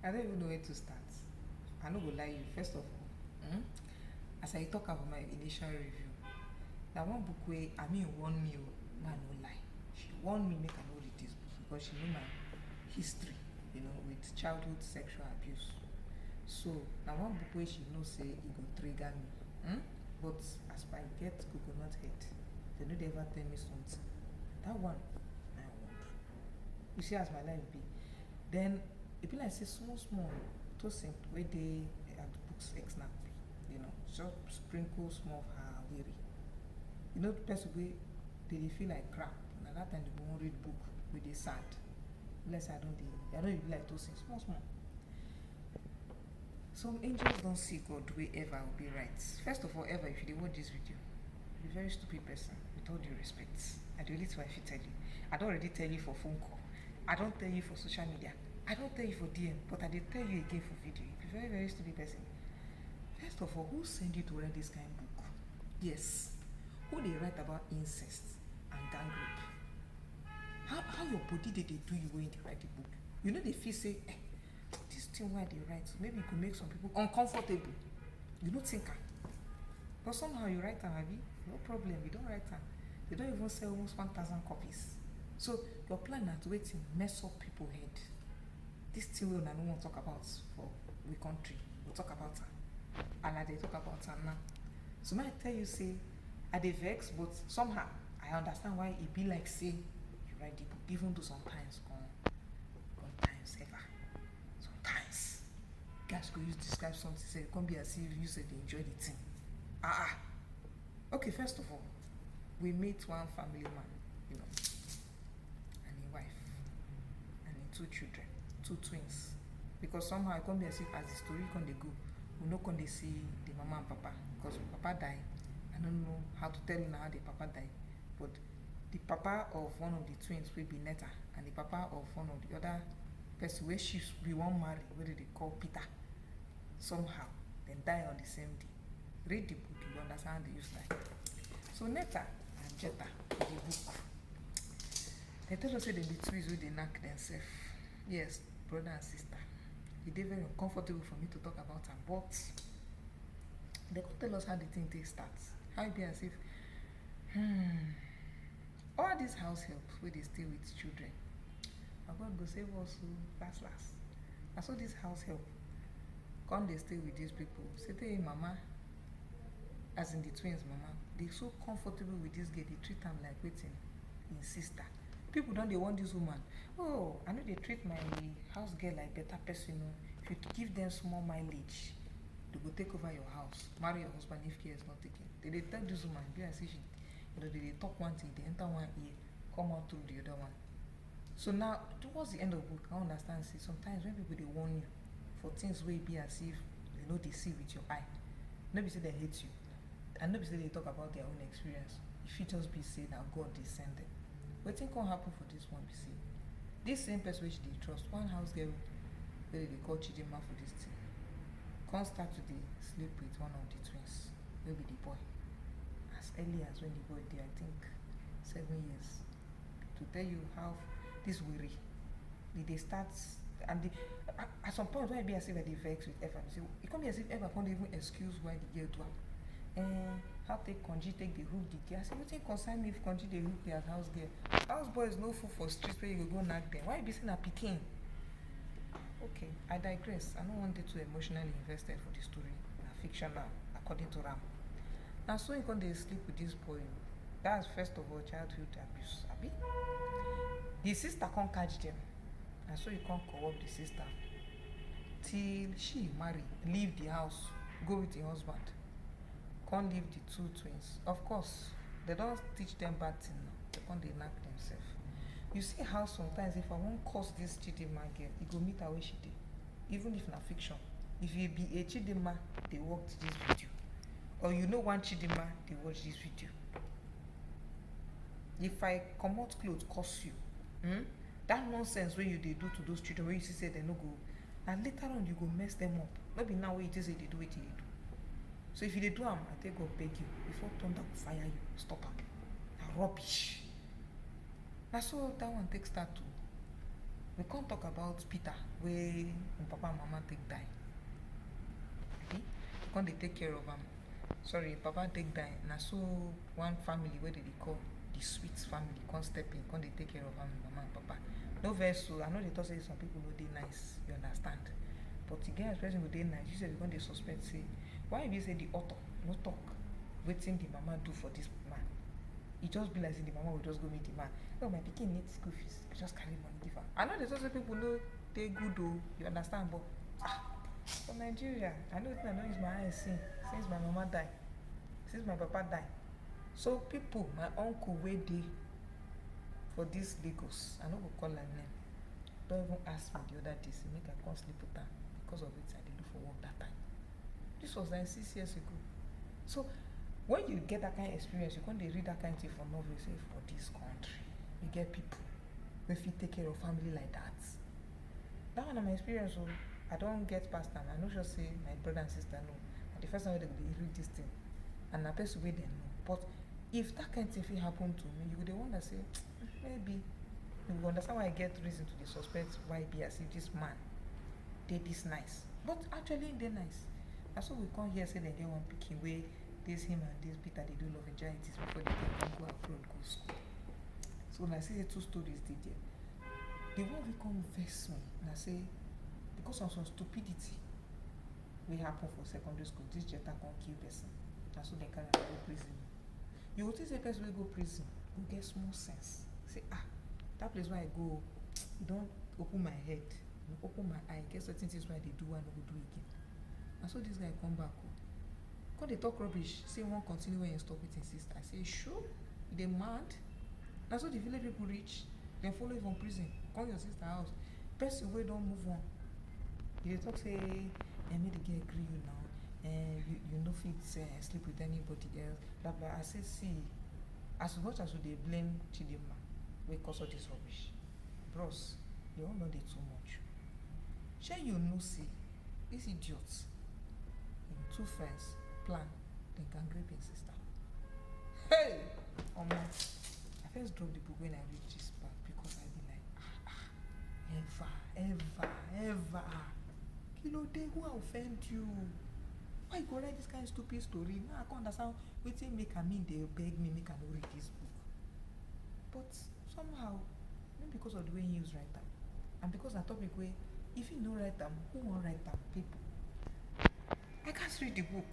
I don't even know where to start. I no go lie you. First of all, as I talk about my initial review, that one book where I mean warn me, man no lie. She warned me make I no read this book because she know my history, with childhood sexual abuse. So now one book where she know say it go trigger me. But as I get coconut head, they no dey ever tell me something. That one, I want. You see as my life be. Then it be like say small tossing where they at the books example, just sprinkle small of her weary. The person wey they feel like crap. Na that time they go wan read book wey dey sad. Unless I don't even like tossing small. Some angels don't see God way Ever will be right. First of all, Ever, if you dey watch this video, you're a very stupid person, with all due respect. I do little I fit tell you. I don't already tell you for phone call. I don't tell you for social media. I don't tell you for DM, but I did tell you again for video. You're a very, very stupid person. First of all, who sent you to read this kind of book? Yes. Who they write about incest and gang rape? How your body did they do you when they write the book? They feel say, this thing why they write, maybe it could make some people uncomfortable. You don't think am. But somehow you write am, abi? No problem, you don't write am. They don't even sell almost 1,000 copies. So your plan na to wait to mess up people's head. This thing we no want to talk about for we country. We'll talk about am. And I dey talk about am now. So may I tell you say, I dey vex, but somehow I understand why it be like say you write the book, even though sometimes ever. Sometimes guys go use describe something, say it can't be as if you said they enjoy the thing. Okay, first of all, we meet one family man, and a wife, and two children, two twins. Because somehow it can't be as if as the story can they go, we no can they see the mama and papa. Because papa died. I don't know how to tell you now how the papa died. But the papa of one of the twins will be Netta, and the papa of one of the other person where she we won't marry, what do they call Peter? Somehow, then die on the same day. Read the book, you understand the use like. So Netta and Jetta, the book. They tell us that they be twins where they knock themselves. Yes, brother and sister. It is very uncomfortable for me to talk about them, but they could tell us how the thing they start. How it be as if all these house help where they stay with children. My God go save us last. I saw this house help. Come they stay with these people. Say hey mama, as in the twins mama, they so comfortable with this girl, they treat them like waiting in sister. People don't they want this woman. Oh, I know they treat my house girl like better person. If you give them small mileage, they will take over your house, marry your husband if care is not taken. They tell this woman, be as if she, they talk one thing, they enter one ear, come out through the other one. So now, towards the end of the book, I understand. See, sometimes when people they warn you for things where it be as if they see with your eye. Nobody say they hate you, and nobody say they talk about their own experience. If you just be say that God they send them. What think can happen for this one? Be see, this same person which they trust, one house girl, where they call Chidima for this thing, can't start to sleep with one of the twins, maybe the boy, as early as when the boy did, I think 7 years, to tell you how this weary, they start, and at some point when it be as if they vex with Ever, it can't be as if Ever can't even excuse why the girl do it. How take Konji take the hook the girl? I say, what thing concern me if Konji the hook as house girl? House boy is no food for streets where you go knock them. Why you be saying a Peking? Okay, I digress. I don't want it to emotionally invested for the story. Fictional, according to Ram. Now, so you can't sleep with this boy. That's first of all childhood abuse. Abi? The sister can't catch them. And so you can't co-op the sister till she marry, leave the house, go with the husband. Can't leave the two twins. Of course, they don't teach them bad thing now. They can't they knock themselves. You see how sometimes if I won't curse this Chidima girl, it go meet her where she did. Even if not fiction. If you be a Chidima, they watch this video. Or you know one Chidima, they watch this video. If I come out clothes curse you, that nonsense where you they do to those children where you see say they no go, and later on you go mess them up. Maybe now where it is they do it, they do. So if you dey do am, I take God beg you, before thunder will fire you, stop am. Na rubbish. Na so that one take start too. We can't talk about Peter where papa and mama take die. Okay? Can't they take care of him? Sorry, papa take die. Now so one family where they call the Sweets family can't step in, can't they take care of him, mama and papa. No verse, so I know they talk say some people will be nice, you understand. But the guy expressing will be nice, you say they can't suspect say why if you say the author no talk waiting the mama do for this man. It just be like the mama will just go meet the man. Oh, my pikin needs school fees. I just carry money give her. I know there's also people know they good though, you understand, but from Nigeria, I know it's my eyes since my mama died, since my papa died. So people, my uncle where they for this Lagos, I know go call her name. Don't even ask me the other day, say make I come sleep with her because of it I did look for work that time. This was like 6 years ago. So when you get that kind of experience, you can't read that kind of thing for novel, say for this country. You get people who fit take care of family like that. That one of my experience, so I don't get past them. I know just say my brother and sister know. And the first time they read this thing, and I person way they know. But if that kind of thing happen to me, you would the one that say, maybe you will understand why I get reason to the suspect why be as if this man did this nice. But actually they're nice. And so we come here say they get one picking way this him and this Peter they do love anxieties before they can go abroad, go school. So when I say 2 stories did there. The one we come vex me and I say because of some stupidity we happen for secondary school, this jetta can't kill person. And so they can't go prison. You will think a person will go prison, you get small sense. Say that place where I go, you don't open my head, you open my eye, get certain things where they do and go do again. And so this guy come back. When they talk rubbish, say one continue when you stop with his sister. I say, sure, they mad. That's what the village people reach. Then follow you from prison. Call your sister house. Person way don't move on. They talk say, me the girl agree you now. You know fit sleep with anybody else. Blah blah. I say, see, as much as they blame Chidima, we cause all this rubbish. Bros, they all know they too much. Shall you know see, these idiots, in 2 friends, plan, they can grape his sister. Hey! Oh man. I first dropped the book when I read this part because I be like, ever. Kilo day, who offend you? Why you go write this kind of stupid story? Now I can't understand what they make I mean they beg me make I not read this book. But somehow, maybe because of the way he use write them, and because the topic way, if you know write them, who won't write them? People. I can't read the book.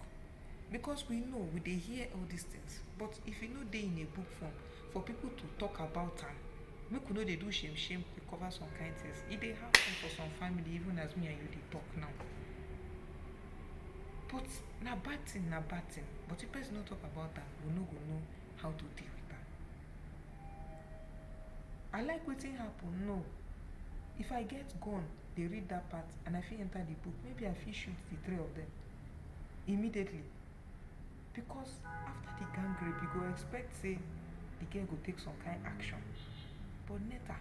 Because we know we they hear all these things, but if you know they in a book form for people to talk about them, we could know they do shame to cover some kind of things. It they happen for some family, even as me and you they talk now. But na bad thing. But if person not talk about that, we no go know how to deal with that. I like what happen. No, if I get gone, they read that part and I feel enter the book. Maybe I feel shoot the 3 of them immediately. Because after the gang rape, you go expect say the girl go take some kind action. But Neta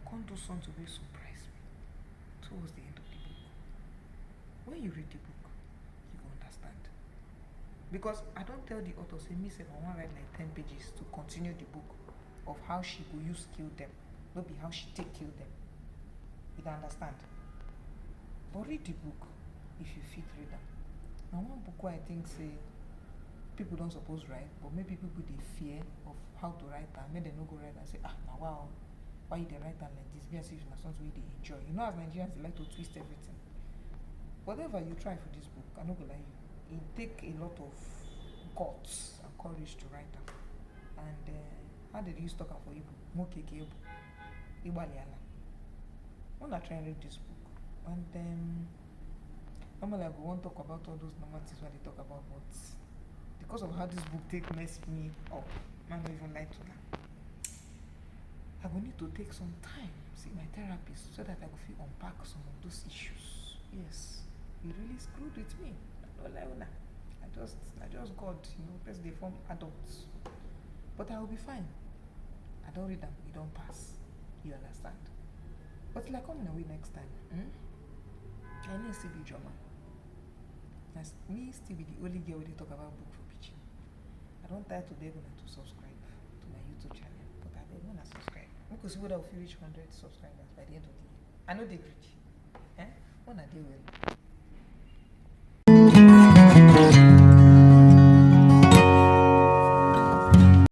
can't do something to really surprise me towards the end of the book. When you read the book, you go understand. Because I don't tell the author say me say I want to write like 10 pages to continue the book of how she go use kill them, not be how she take kill them. You can understand. But read the book if you fit read them. Now one book where I think say people don't suppose write, but maybe people they fear of how to write and maybe they no go write and say, now wow, why they write and like this? Be as if it's something they enjoy. You know, as Nigerians they like to twist everything. Whatever you try for this book, I'm not gonna lie you, it take a lot of guts and courage to write them. And how did you talk for Igbo? Mokeke Igbo. Ibaliala. When I try and read this book, and normally I go want to talk about all those normal things when they talk about, but because of how this book messed me up, I don't even like to that. I will need to take some time, see my therapist, so that I could feel unpack some of those issues. Yes, he really screwed with me. I just got, because they form adults. But I will be fine. I don't read them, you don't pass. You understand? But like coming away next time, I need to be drama. Me still be the only girl where they talk about book for Pidgin. I don't try to beg to subscribe to my YouTube channel, but I beg to subscribe. We could see whether we fit reach 100 subscribers by the end of the year. I know they preach. Eh? When are they well?